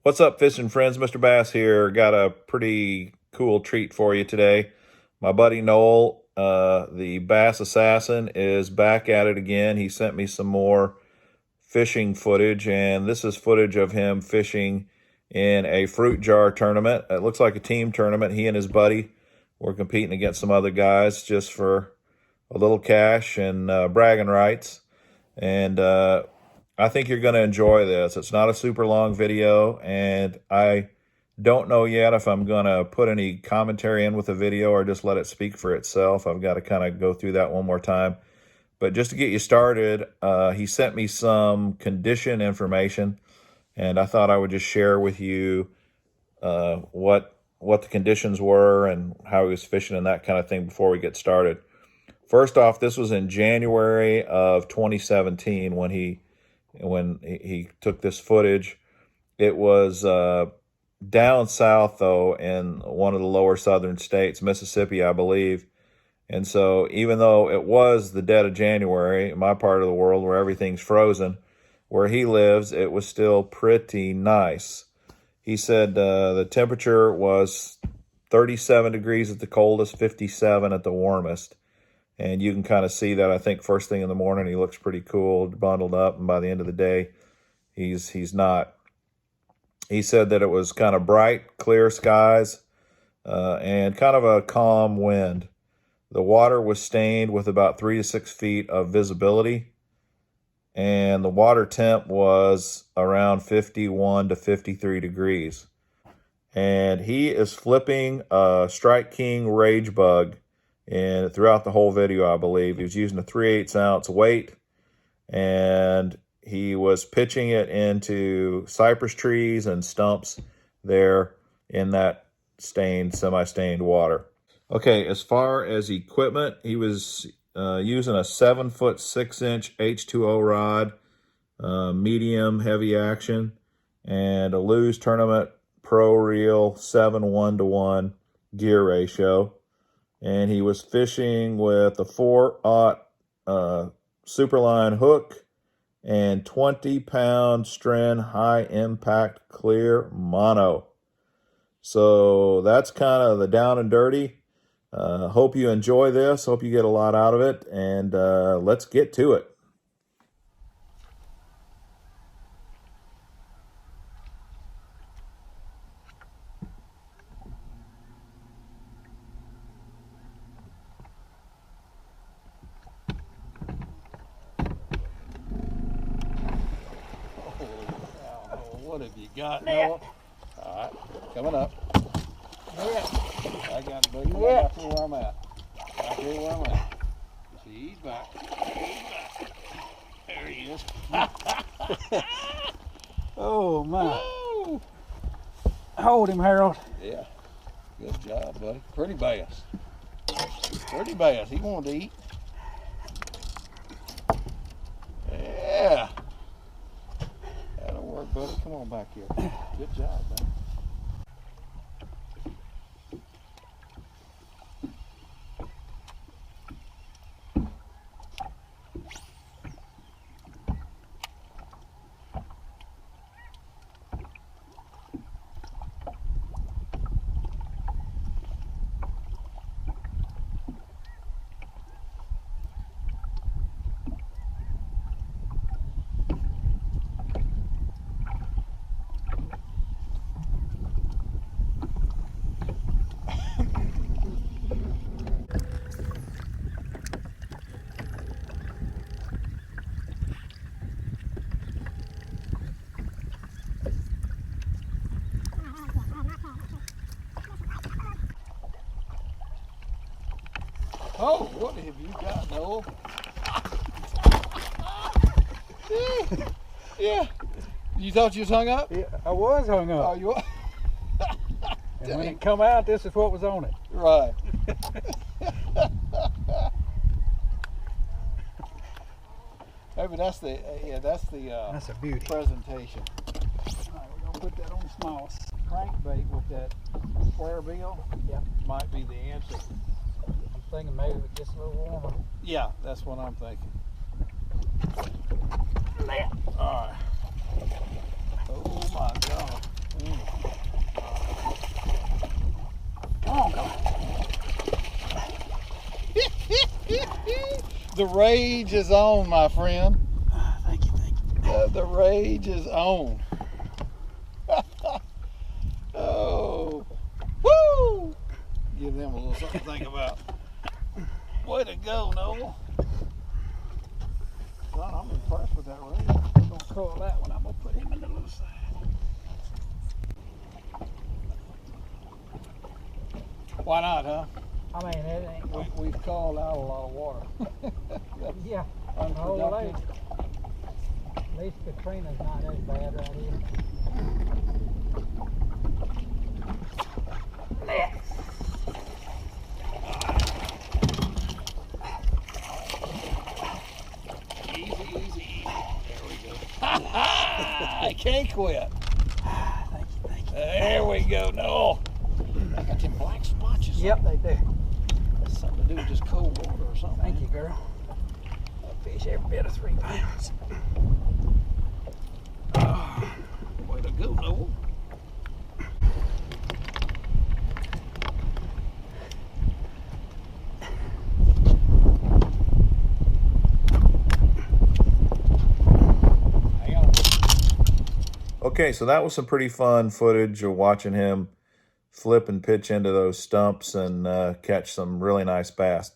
What's up, fishing friends? Mr. Bass here. Got a pretty cool treat for you today. My buddy Noel, the Bass Assassin, is back at it again. He sent me some more fishing footage, and this is footage of him fishing in a fruit jar tournament. It looks like a team tournament. He and his buddy were competing against some other guys just for a little cash and bragging rights. And I think you're going to enjoy this. It's not a super long video, and I don't know yet if I'm going to put any commentary in with the video or just let it speak for itself. I've got to kind of go through that one more time. But just to get you started, he sent me some condition information, and I thought I would just share with you what the conditions were and how he was fishing and that kind of thing before we get started. First off, this was in January of 2017 when he took this footage. It was down south, though, in one of the lower southern states, Mississippi, I believe. And so even though it was the dead of January, in my part of the world where everything's frozen, where he lives, it was still pretty nice. He said the temperature was 37 degrees at the coldest, 57 at the warmest. And you can kind of see that, I think, first thing in the morning, he looks pretty cool, bundled up, and by the end of the day, he's not. He said that it was kind of bright, clear skies, and kind of a calm wind. The water was stained with about 3 to 6 feet of visibility, and the water temp was around 51 to 53 degrees. And he is flipping a Strike King Rage Bug, and throughout the whole video, I believe. He was using a 3/8 ounce weight, and he was pitching it into cypress trees and stumps there in that semi-stained water. Okay, as far as equipment, he was using a 7-foot 6-inch H2O rod, medium heavy action, and a Lew's Tournament Pro Reel 7:1-to-1 gear ratio. And he was fishing with a 4/0 Superline hook and 20-pound Stren high-impact clear mono. So that's kind of the down and dirty. Hope you enjoy this. Hope you get a lot out of it. And let's get to it. What have you got, Noel? All right, coming up. I got boogie right here where I'm at. Right here where I'm at. See, he's back. There he is. Oh, my. Oh. Hold him, Harold. Yeah, good job, buddy. Pretty bass. Pretty bass. He wanted to eat. Yeah. That'll work, buddy. Come on back here. Good job, man. Oh, what have you got, Noel? Yeah. You thought you was hung up? Yeah, I was hung up. Oh, you are? And when it come out, this is what was on it. Right. Maybe that's the that's a beauty. Presentation. All right, we're gonna put that on the small crankbait with that square bill. Yep. Might be the answer. Thinking maybe it gets a little warmer. Yeah, that's what I'm thinking. All right. Oh my God. The rage is on, my friend. Thank you, thank you. The rage is on. Oh, woo! Give them a little something to think about. Way to go, Noel. Son, I'm impressed with that rage. I'm gonna call that one. I'm gonna put him in the little side. Why not, huh? I mean, it ain't. We've called out a lot of water. Yeah, Unproductive. At least Katrina's not as bad right here. Easy, easy, easy. There we go. I can't quit. Thank you, thank you. There we go, Noel. I got them black splotches. Yep, they do. That's something to do with just cold water or something. Thank you, girl. I fish every bit of 3 pounds. Way to go, Noel. Hang on. Okay, so that was some pretty fun footage of watching him flip and pitch into those stumps and catch some really nice bass.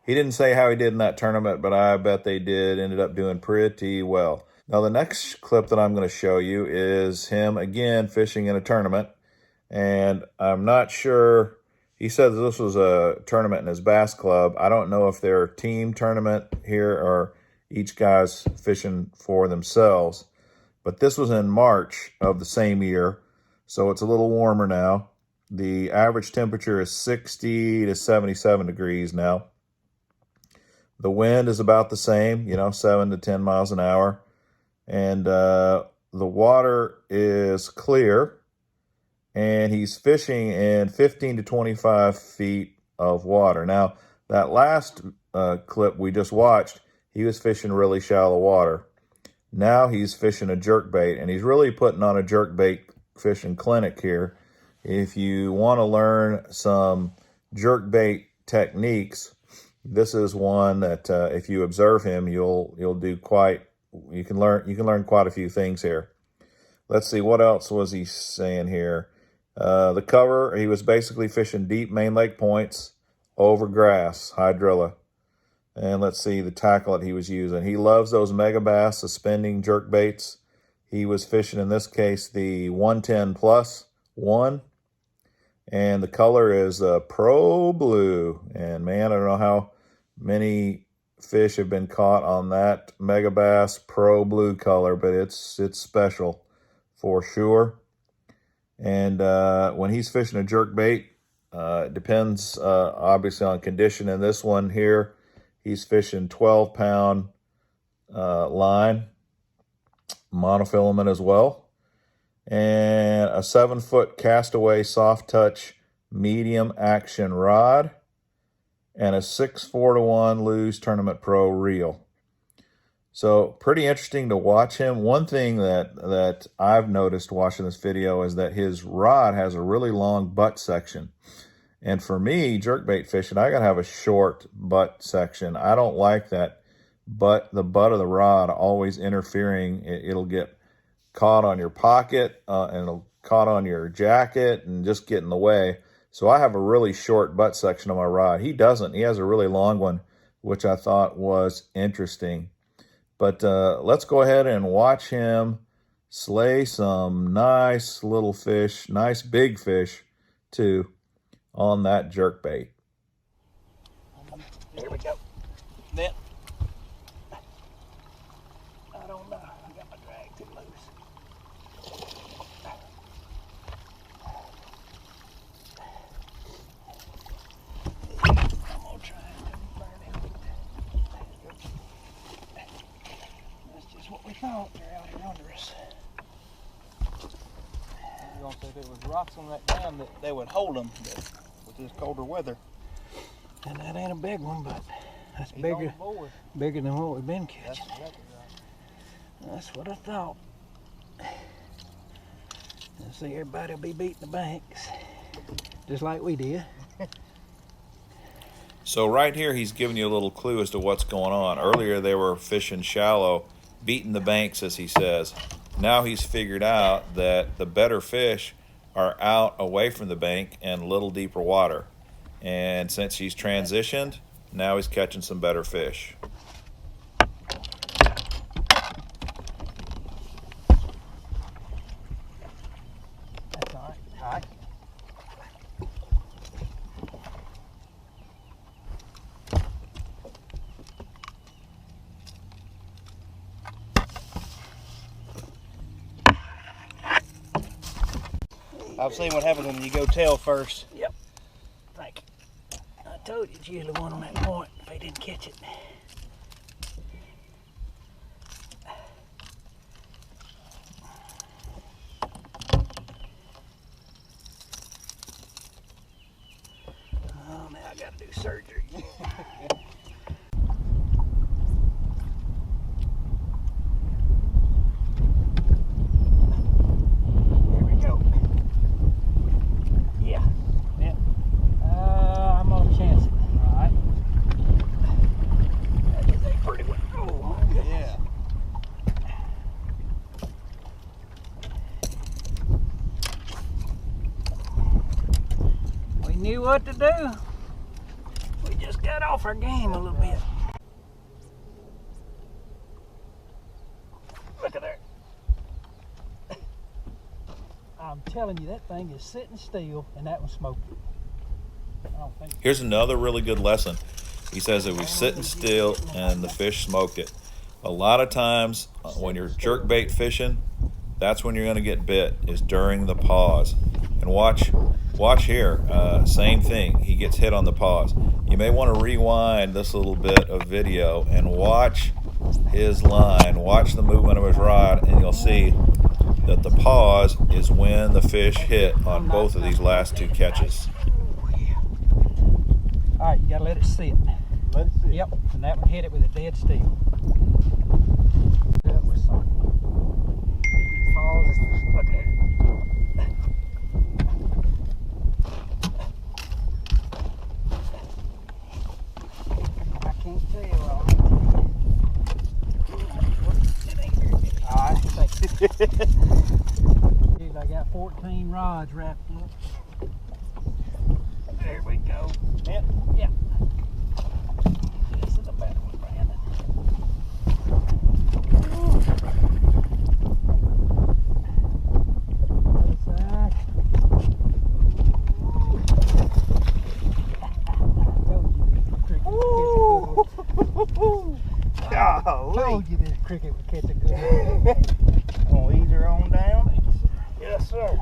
He didn't say how he did in that tournament, but I bet they did. Ended up doing pretty well. Now, the next clip that I'm going to show you is him, again, fishing in a tournament. And I'm not sure, he said this was a tournament in his bass club. I don't know if they're a team tournament here or each guy's fishing for themselves. But this was in March of the same year, so it's a little warmer now. The average temperature is 60 to 77 degrees now. The wind is about the same, 7 to 10 miles an hour. And the water is clear. And he's fishing in 15 to 25 feet of water. Now, that last clip we just watched, he was fishing really shallow water. Now he's fishing a jerkbait, and he's really putting on a jerkbait fishing clinic here. If you want to learn some jerkbait techniques, this is one that if you observe him, you can learn quite a few things here. Let's see, what else was he saying here? The cover, he was basically fishing deep main lake points over grass, hydrilla. And let's see the tackle that he was using. He loves those mega bass suspending jerk baits. He was fishing, in this case, the 110 plus 1. And the color is Pro Blue. And man, I don't know how many fish have been caught on that mega bass Pro Blue color, but it's special for sure. And when he's fishing a jerk bait, it depends obviously on condition. In this one here, he's fishing 12-pound line, monofilament as well, and a 7-foot castaway soft touch medium action rod, and a 6-4-1 Lew's Tournament Pro reel. So pretty interesting to watch him. One thing that I've noticed watching this video is that his rod has a really long butt section. And for me, jerkbait fishing, I got to have a short butt section. I don't like that the butt of the rod always interfering. It'll get caught on your pocket and it'll caught on your jacket and just get in the way. So I have a really short butt section on my rod. He doesn't. He has a really long one, which I thought was interesting. But let's go ahead and watch him slay some nice little fish, nice big fish too, on that jerkbait. Here we go. Net. I don't know. I got my drag too loose. I'm gonna try and burn it. That's just what we thought. They're out here under us. You're going to say if there was rocks on that dam that they would hold them with this colder weather. And that ain't a big one, but that's He's bigger on board. bigger than what we've been That's catching. exactly right. That's what I thought. And see, everybody will be beating the banks, just like we did. So right here, he's giving you a little clue as to what's going on. Earlier, they were fishing shallow, beating the banks, as he says. Now he's figured out that the better fish are out away from the bank and a little deeper water. And since he's transitioned, now he's catching some better fish. That's all right. All right. I've seen what happens when you go tail first. Yep. Thank you. I told you it's usually one on that point if they didn't catch it. Oh, now I gotta do surgery. Here we go. Yeah. Yeah. I'm gonna chance it. All right. That is a pretty one. Oh, okay. Yeah. We knew what to do. We just got off our game a little bit. Look at there. I'm telling you, that thing is sitting still, and that one's smoking. I don't think. Here's another really good lesson. He says it was sitting still and the fish smoked it. A lot of times when you're jerkbait fishing, that's when you're going to get bit, is during the pause. And watch here, same thing. He gets hit on the pause. You may want to rewind this little bit of video and watch his line, watch the movement of his rod, and you'll see that the pause is when the fish hit on both of these last two catches. All right, you gotta let it sit. Let it sit. Yep, and that one hit it with a dead still. That was something. Pause. Look at it. I can't tell. All right, thank you. Dude, I got 14 rods wrapped up. There we go. Yep. Yeah. This is a better one, Brandon. Told you this cricket would catch a good one. Gonna ease her on down. Thank you, sir. Yes, sir.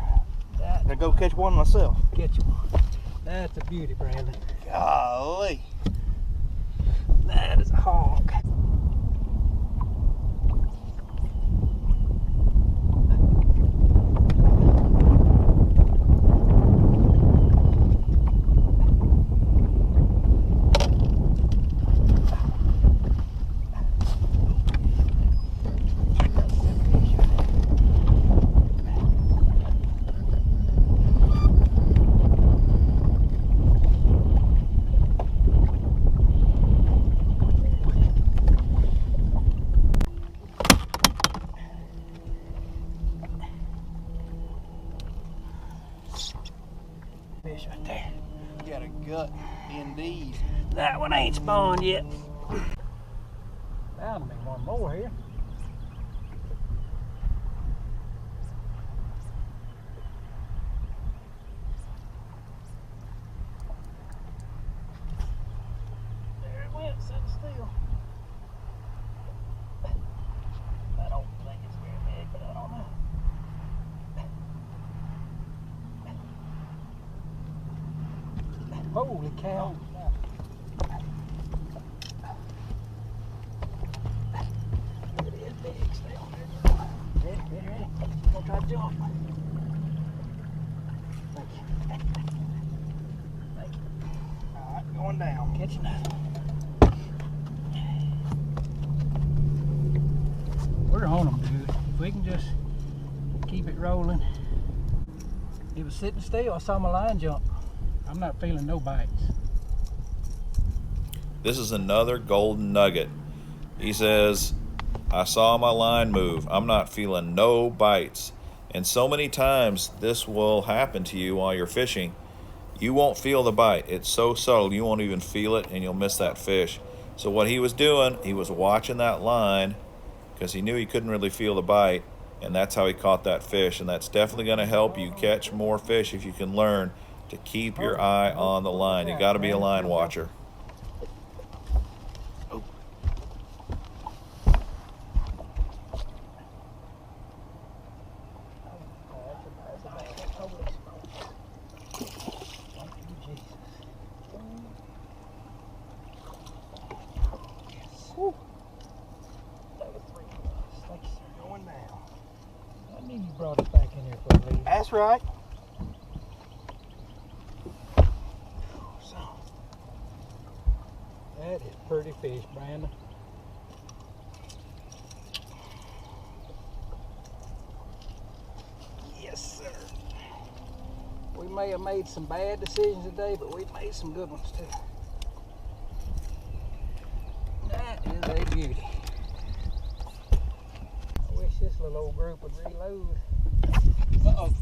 That, Gonna go catch one myself. catch one. That's a beauty, Brandon. Golly. That is a hog. Fish right there. You got a gut indeed. That one ain't spawned yet. Found me one more here. There it went, sitting still. I don't think it's very big, but I don't know. Holy cow. It is big. Stay on there. Ready, ready, ready. I'm gonna try to jump. Thank you. Thank you. All right, going down. Catch another. We're on them, dude. If we can just keep it rolling. It was sitting still. I saw my line jump. I'm not feeling no bites. This is another golden nugget. He says, I saw my line move. I'm not feeling no bites. And so many times this will happen to you while you're fishing. You won't feel the bite. It's so subtle, you won't even feel it, and you'll miss that fish. So what he was doing, he was watching that line because he knew he couldn't really feel the bite, and that's how he caught that fish. And that's definitely going to help you catch more fish if you can learn to keep your eye on the line. You got to be a line watcher. Going down. I knew you brought it back in here for a reason. That's right. That is pretty fish, Brandon. Yes, sir. We may have made some bad decisions today, but we made some good ones too. That is a beauty. I wish this little old group would reload. Uh-oh.